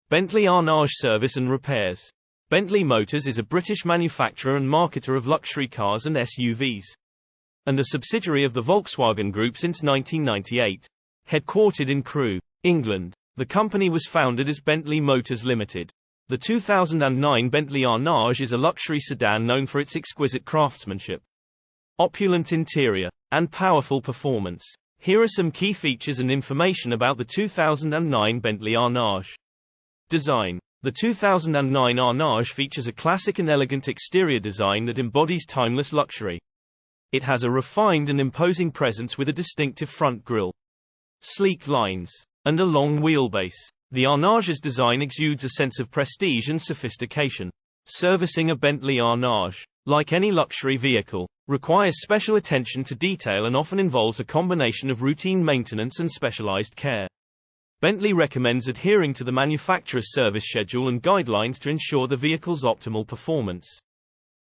Bentley Arnage Service and Repairs. Bentley Motors is a British manufacturer and marketer of luxury cars and SUVs, and a subsidiary of the Volkswagen Group since 1998. Headquartered in Crewe, England, the company was founded as Bentley Motors Limited. The 2009 Bentley Arnage is a luxury sedan known for its exquisite craftsmanship, opulent interior, and powerful performance. Here are some key features and information about the 2009 Bentley Arnage. Design. The 2009 Arnage features a classic and elegant exterior design that embodies timeless luxury. It has a refined and imposing presence with a distinctive front grille, sleek lines, and a long wheelbase. The Arnage's design exudes a sense of prestige and sophistication. Servicing a Bentley Arnage, like any luxury vehicle, requires special attention to detail and often involves a combination of routine maintenance and specialized care. Bentley recommends adhering to the manufacturer's service schedule and guidelines to ensure the vehicle's optimal performance,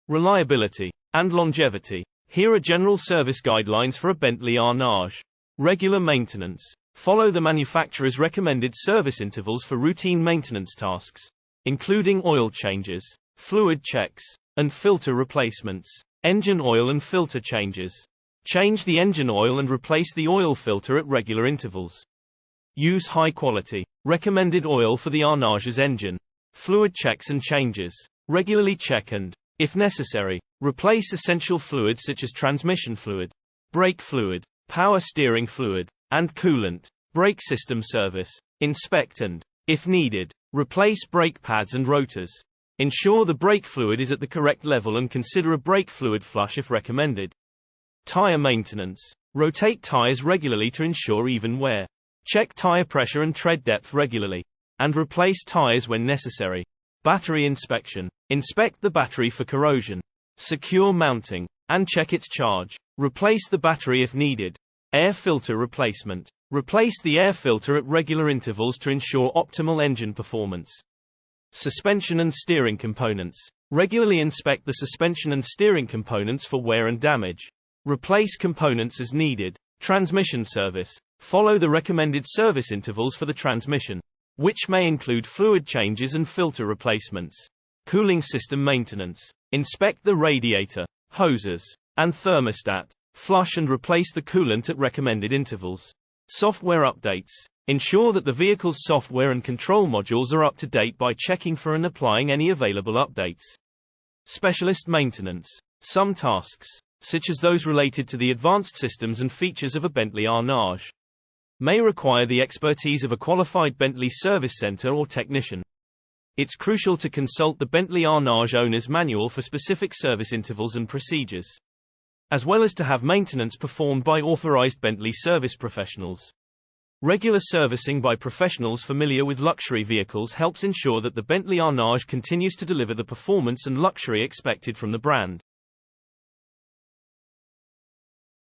reliability, and longevity. Here are general service guidelines for a Bentley Arnage. Regular maintenance. Follow the manufacturer's recommended service intervals for routine maintenance tasks, including oil changes, fluid checks, and filter replacements. Engine oil and filter changes. Change the engine oil and replace the oil filter at regular intervals. Use high-quality, recommended oil for the Arnage's engine. Fluid checks and changes. Regularly check and, if necessary, replace essential fluids such as transmission fluid, brake fluid, power steering fluid, and coolant. Brake system service. Inspect and, if needed, replace brake pads and rotors. Ensure the brake fluid is at the correct level and consider a brake fluid flush if recommended. Tire maintenance. Rotate tires regularly to ensure even wear. Check tire pressure and tread depth regularly, and replace tires when necessary. Battery inspection. Inspect the battery for corrosion, secure mounting, and check its charge. Replace the battery if needed. Air filter replacement. Replace the air filter at regular intervals to ensure optimal engine performance. Suspension and steering components. Regularly inspect the suspension and steering components for wear and damage. Replace components as needed. Transmission service. Follow the recommended service intervals for the transmission, which may include fluid changes and filter replacements. Cooling system maintenance. Inspect the radiator, hoses, and thermostat. Flush and replace the coolant at recommended intervals. Software updates. Ensure that the vehicle's software and control modules are up to date by checking for and applying any available updates. Specialist maintenance. Some tasks, such as those related to the advanced systems and features of a Bentley Arnage, may require the expertise of a qualified Bentley service center or technician. It's crucial to consult the Bentley Arnage owner's manual for specific service intervals and procedures, as well as to have maintenance performed by authorized Bentley service professionals. Regular servicing by professionals familiar with luxury vehicles helps ensure that the Bentley Arnage continues to deliver the performance and luxury expected from the brand.